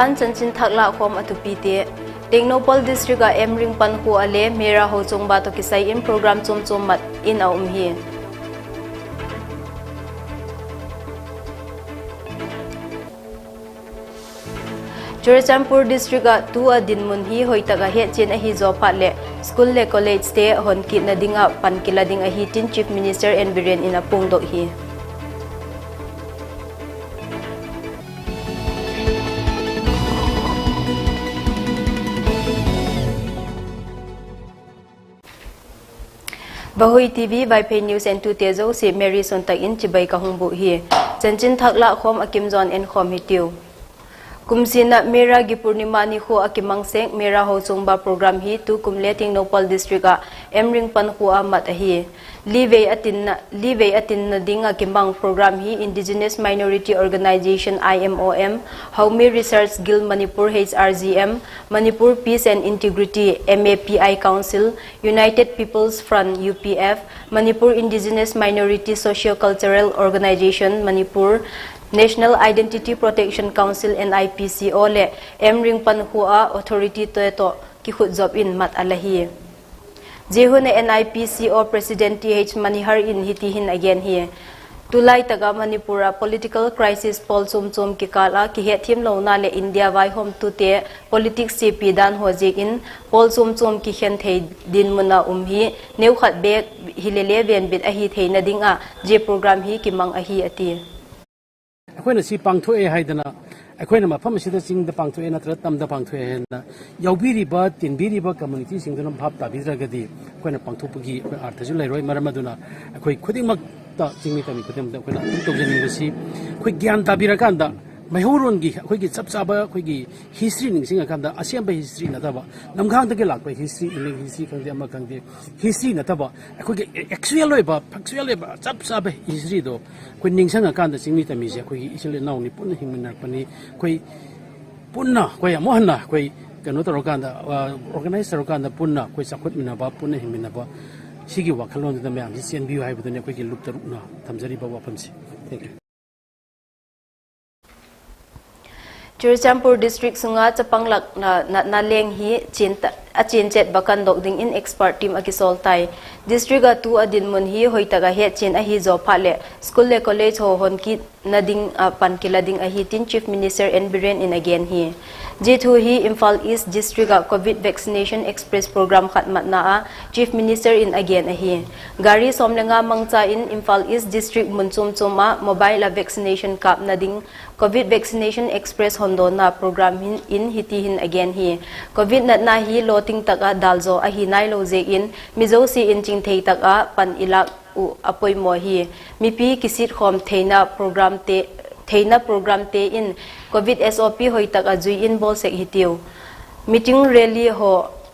Chanchin thakla khom atupite Tengnopal district a emring panhu ale mera ho chongba to kisai in program chom mat in hi Churachampur district a tu a din mun hi hoitaga he chen a hi zo phatle school le college te hon ki na dinga pan kila ding a hi tin chief minister and biren in a pung do hi Vahui TV Vaiphei News and tu tezo si Mary SUANTAK in chibai ka hungbu hi chanchin thakla khom akim zon en khom hitiu kumsina mera gi purnima ni kho akimang seng mera ho chungba program hi tu kumle Tengnopal district a emring pan khu amat hi live atin na dinga kimang program hi indigenous minority organization IMOM Haumi Research Guild Manipur HRGM Manipur Peace and Integrity MAPI Council United People's Front UPF Manipur Indigenous Minority Socio-Cultural Organization Manipur National Identity Protection Council NIPCO le emring panhua authority to ki khut job in mat alahi jehune NIPCO President TH Manihar in hitihin again here tulai taga Manipura political crisis pol chom ki kala ki he thim lo na le India vai home tu te politics CP dan hojek in pol chom ki khen thei din muna hi neu khat be hilele ven bit a hi theina dinga je program hi ki mang a hi ati अखोइना सी पांगथोए हाइदना अखोइना मफम सिदा सिंग द पांगथोए नत्र तम द पांगथोए हेना यावबिरिबा तिनबिरिबा कम्युनिटी सिंग दन भाब ताबिद्रगदि अखोइना पांगथोपगी अर्थजु लैरोय मरमदुना अखोइ खुदिमक ता सिंगमि तमि खुदिमदा अखोइना तोजनिंगसी अखोइ ज्ञान ताबिरकांदा मैहोरोनगी अखोइगी चपचाबा अखोइगी हिस्ट्री निंगसिंग कांदा असेंबा हिस्ट्री नतबा नमखांदगे लाकबा हिस्ट्री इंग्लिश हिस्ट्री खंदे अमा खंदे हिस्ट्री नतबा अखोइगी एक्चुअल ओइबा फैक्चुअल ओइबा चपचाबा हिस्ट्री दो कोई निंगसंग कांदा सिंगमि तमिसे अखोइगी इसिले नाउनी पुन हिंगमिनारपनी कोई पुन्ना कोई अमोहना कोई कनो तरोकांदा ऑर्गेनाइज तरोकांदा पुन्ना कोई सखुतमिनाबा पुन हिंगमिनाबा सिगी वाखलोंदा मयाम सि सेनबियु हाइबदने अखोइगी लुप तरुकना थमजरिबा वाफमसि thank you Churachampur district sunga chapanglak na leng hi chin bakan dok ding in expert team akisol tai district a tu adin mun hi hoitaga he chin a hi zo phale school le college ho hon ki nading pan kilading a hi tin chief minister and biren in again hi J2 hi Imphal East district a COVID vaccination express program khatmat na a chief minister in again a hi gari somlenga mangcha in Imphal East district munchum choma mobile vaccination kap nading COVID vaccination express hondona program in hiti hin again hi COVID na hi loting taka dalzo a hi nai lo je in mizo si in ching thei taka pan ilak u apoi mo hi mipi kisit khom theina program te in COVID SOP hoi taka jui in bol sek hitiu meeting rally ho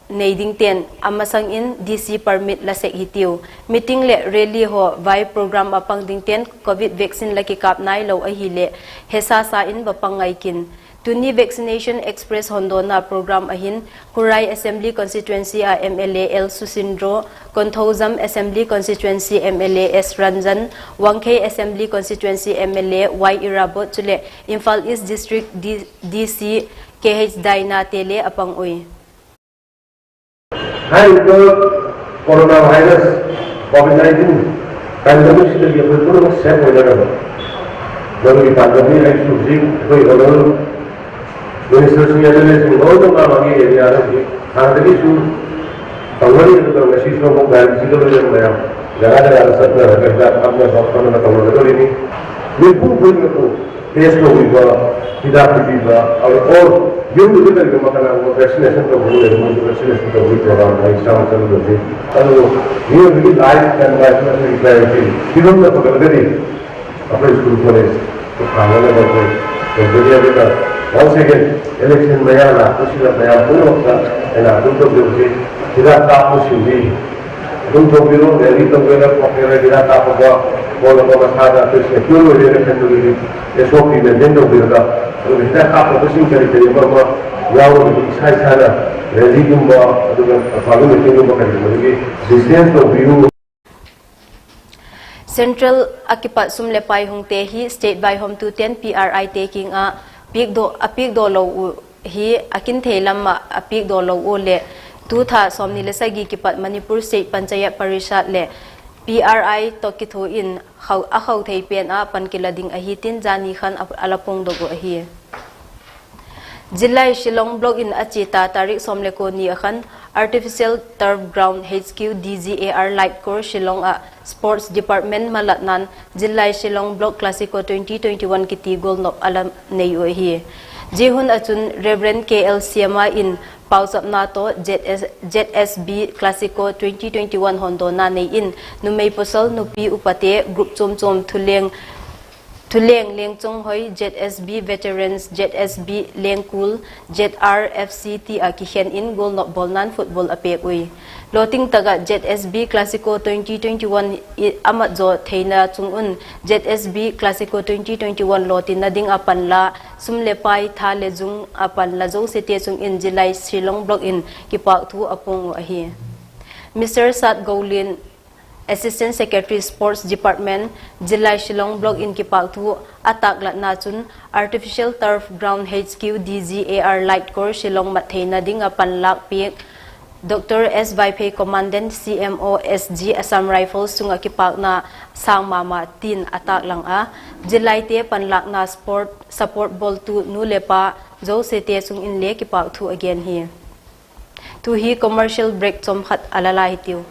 neiding ten amasang in DC permit la sek hitiu meeting le rally ho vai program apang ding ten COVID vaccine la ki kap nai lo a hi le hesa sa in bapangai kin Tuni vaccination express hondona program ahin Hurai Assembly Constituency a MLA L Susindro Konthozam Assembly Constituency MLA S Ranjan Wangkei Assembly Constituency MLA Y Irabot chule Imphal East District DC KH Daina Tele apang oi Hai coronavirus COVID-19 pandemic se dia betul saya boleh ada dari pandemi ini sudah koi Minister Suya Jale Singh Gautam Ramagi area ri Thangradi su Tangwari to machine so mo gal silo le maya jaga satna rakda apne hospital na kamar do ni ye pu ko test ho gua sida pidi और ये मुझे करके मतलब वो वैक्सीनेशन का हो रहा है वैक्सीनेशन का वही प्रोग्राम है स्टार्ट कर दो तो ये भी लाइव कैंपेन में क्लैरिटी फिल्म में पकड़ दे अपने स्कूल कॉलेज तो खाने में तो दुनिया का once again election में आना उसी का नया पूरा होता है ना तुम तो देखिए किधर ताप मुश्किल तुम तो बिलो दिल्ली तो बिलो पकड़े किधर ताप होगा बोलो तो मसाला तो इसमें क्यों वो इलेक्शन तो ये SOP में दिन तो बिलो तो इसमें ताप तो सिंह करी मरमा याव इसाई सारा रैली कुंभा तो फालतू में क्यों बकरी मतलब कि डिस्टेंस तो below Central Akipat Sumlepai Hongte hi State by Home to 10 PRI taking a apik do lo hi akin thelam apik do lo o le tu tha somni le sagi kipat Manipur State Panchayat Parishad le PRI to kitho in khau thei pen a pankilading a hitin jani khan alapong dogo a hi Jilai Shillong Block in Achita Tarik Somleko ni akhan Artificial Turf Ground HQ DGAR Light Core Shillong a Sports Department Malatnan Jilai Shillong Block Classico 2021 kiti gol nop alam nei o hi Jihun achun Reverend KL Siama in Pausap Nato ZSB Classico 2021 Hondo na nei in numei posol nupi upate group chom Tuleng Lengchong Hoi ZSB Veterans ZSB Lengkul ZRFCT Akikhen in goal not bolnan football apek ui Loting taga ZSB Classico 2021 amatzo theina chungun ZSB Classico 2021 lotin nading apan la sumlepai tha lejung apan la zo sete chung in Jilai Shillong Block in kipak thu apong ahi Mr. Sat Gaulin Assistant Secretary Sports Department Jilai Shillong Block in Kipaktu atak lat na chun Artificial Turf Ground HQ DGAR Light Core Shillong Matheina dinga panlak pik Dr. S. Vaiphei Commandant CMO SG Assam Rifles sunga kipak na sang mama tin atak lang a Jilai te panlak na support ball tu nulepa zo sete sung in le Kipaktu again here tu hi commercial break chom khat alala hitiu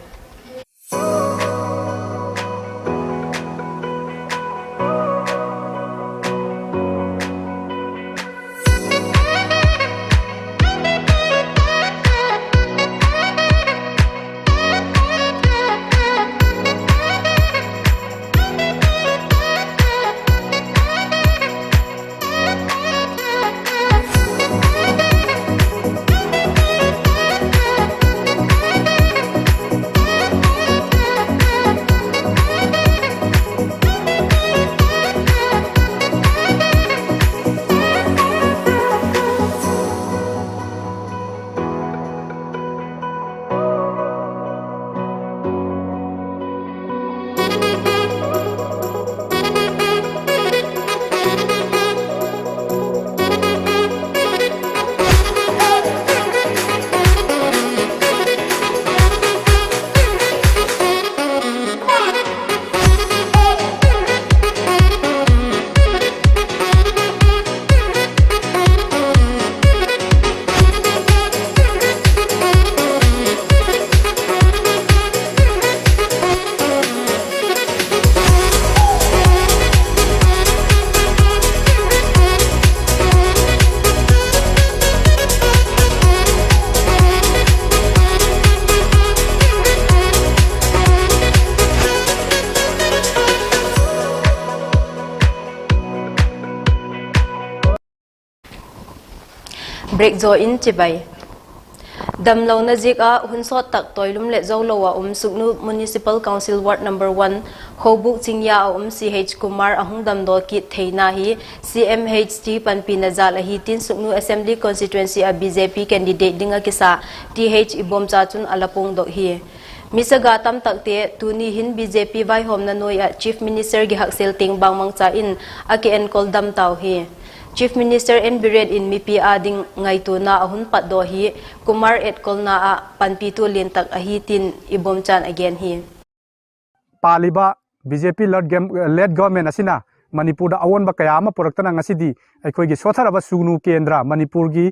break zo in chibai damlo na jika hunsot tak toilum le zo lowa sugnu municipal council ward number 1 hobuk chingya CH Kumar ahung damdo ki theina hi CMHT panpina jala hi tin sugnu assembly constituency a BJP candidate dinga kisa TH ibomcha chun alapong do hi misaga tam takte tuni hin BJP vai hom na noya chief minister gi haksel ting bangmang cha in aki en kol dam taw hi Chief Minister and Bired in MIPI ading ngaitu na ahun patdo hi Kumar et kolna a panpitu lintak ahitin ibomchan again hi Paliba BJP led government asina Manipur da awon ba kaya ma puraktana ngasidi aikoi gi sotharaba sugnu kendra Manipur gi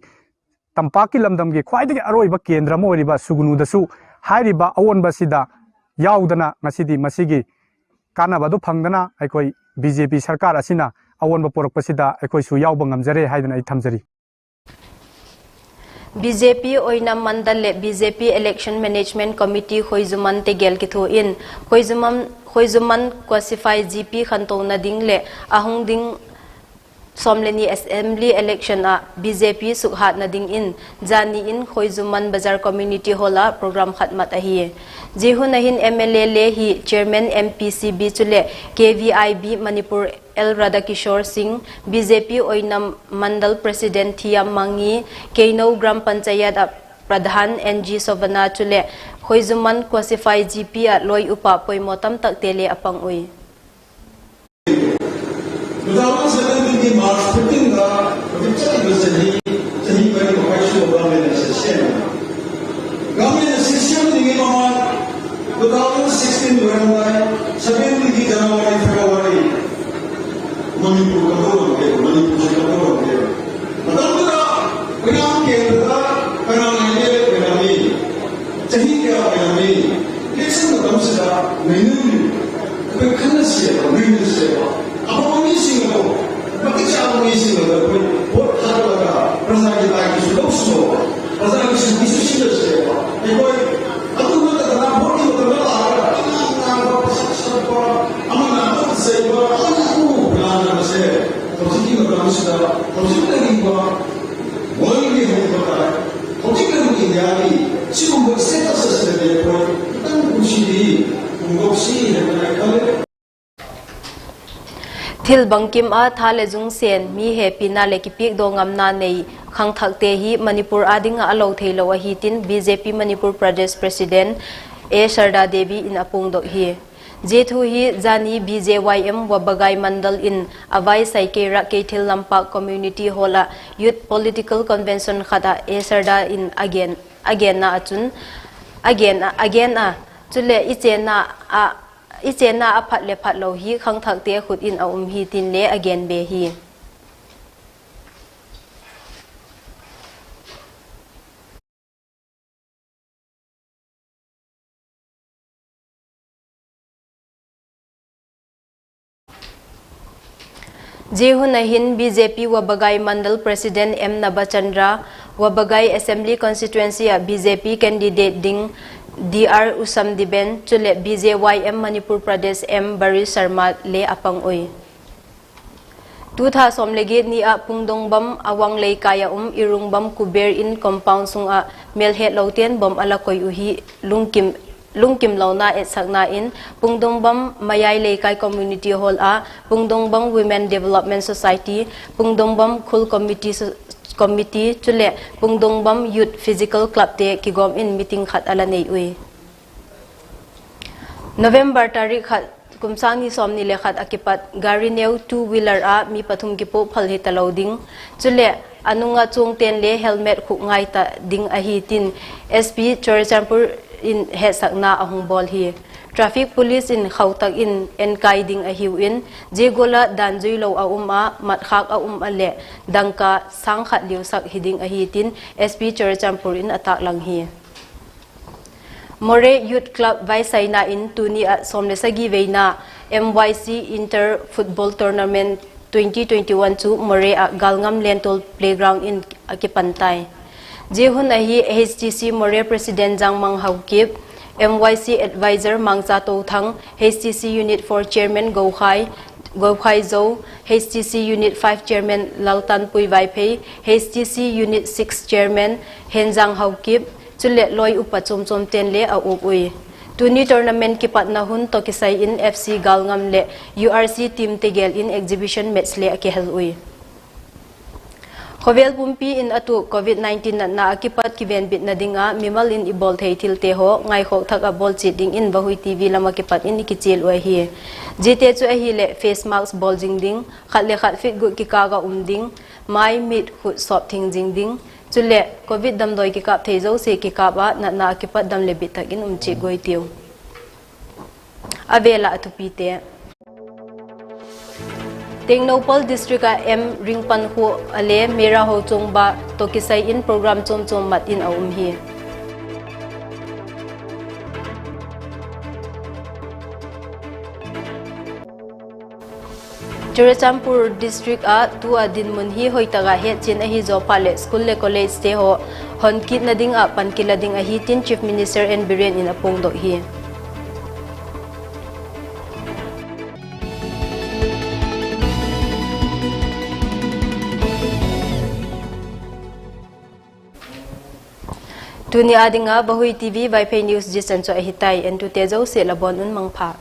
tampaki lamdam gi khwaidagi aroi ba kendra mo riba sugnu da su hairiba awon ba sida yaudana ngasidi masigi kana badu phangdana aikoi BJP sarkar asina awon ba porak pasida ekoi su yaw bangam jare haidana I thamjari BJP oina mandal le BJP election management committee khoizuman tegel kitho in khoizuman classify GP khanto na ding le ahung ding somleni assembly election a BJP sukhat na ding in jani in khoizuman bazar community hola program khatmat ahi jihunahin MLA le hi chairman MPCB chule KVIB Manipur L Radhakishore Singh BJP oinam mandal president Thiam Mangi Keino Gram Panchayat Pradhan NG Sovana chule khoizuman classify GP a loi upa poimotam taktele apang ui 2017 March 15 이 일생 넘치다 내는 그 큰 시에요, 내는 시에요. 아무리 시에요, 막지 않은 시에요. 뭐 하다가 그래서 이제 수도 없어. 그래서 이제 미수시를 시에요. 이거 아무 것도 나 버리고 들어가. 아마 나도 세고 아무 나는 것에 도시기가 감시다. 도시적인과 멀리 하는 거다. 도시적인 이야기 지금 뭐 세트했을 때 일단 구실이 공급시 해보니까 Thil bangkim a thale jung sen mi he pina le kipik do ngamna nei khang thak te hi Manipur adinga alo theilo a hi tin BJP Manipur Pradesh President A Sharda Devi in apung do hi jethu hi jani BJYM wa bagai mandal in avai saike ra ke thil lampak community hola youth political convention khada A Sharda in again na achun again a chule ichena aphat le phat lo hi khang thak te khut in aum hi tin le again be hi Jehunahin BJP Wabagai Mandal President M. Nabachandra Wabagai Assembly Constituency BJP candidate ding DR Usam Diben chule BJYM Manipur Pradesh M. Bari Sharma le apang oi. Tutha somlegi ni a pungdongbam awang lei kaya irungbam kuber in compound sunga melhet lauten bom alakoi uhi lungkim launa et sakna in pungdongbam mayai leikai community hall a pungdongbam women development society pungdongbam khul committee chule pungdongbam youth physical club te kigom in meeting khat ala nei ui November tarik khat kumsani somni lekhat akipat gari neu two wheeler a mi pathum ki po phalhi taloding chule anunga chungten le helmet khu ngai ta ding a hi tin SP Chorchampur in he sakna ahung bol hi traffic police in khautak in enkai ding a hiu in jegola danjui lo a mat khak a ale dangka sangkhat liu sak hiding a hi tin SP Chorchampur in atak lang hi More Youth Club Vaishei na in tuni at somlesagi veina MYC Inter Football Tournament 2021 chu More at Galngam Lentol Playground in Akipantay. Jehun ahi HTC More President Jang Mang Haukip, MYC Advisor Mang Chato Thang, HTC Unit 4 Chairman Vahui Zo, HTC Unit 5 Chairman Laltan Pui Vaiphei, HTC Unit 6 Chairman Henzang Haukip, chule loi upachom chom ten le a ui tuni tournament ki patna hun to kisai in FC Galngam le URC team tegel in exhibition match le ke hel ui Khovel pumpi in atu COVID-19 na akipat ki ven bit na dinga mimal in ibol thei thil te ho ngai khok thak a bol cheating in Vahui TV lama ki pat in kichel oi hi jite chu a hi le face mask bol jing ding khat le khat fit gu ki ka ga ding mai mit khut sop thing jing ding chule covid dam doi ki kap thei zo se ki kap a na ki pat dam le bit takin chi goi tiu avela atupi te Tengnopal district a M ringpan ho ale mera ho chongba to kisai in program chom mat in aum hi Chorchampur district a tu adin mun hi hoitaga he chin a hi zo pale school le college te ho honkit na ding a pankila ding a hi tin chief minister and biren in apong do hi Tuni adinga Vahui TV Vaipei News jisan cho ahitai and to tezo se labon un mangpha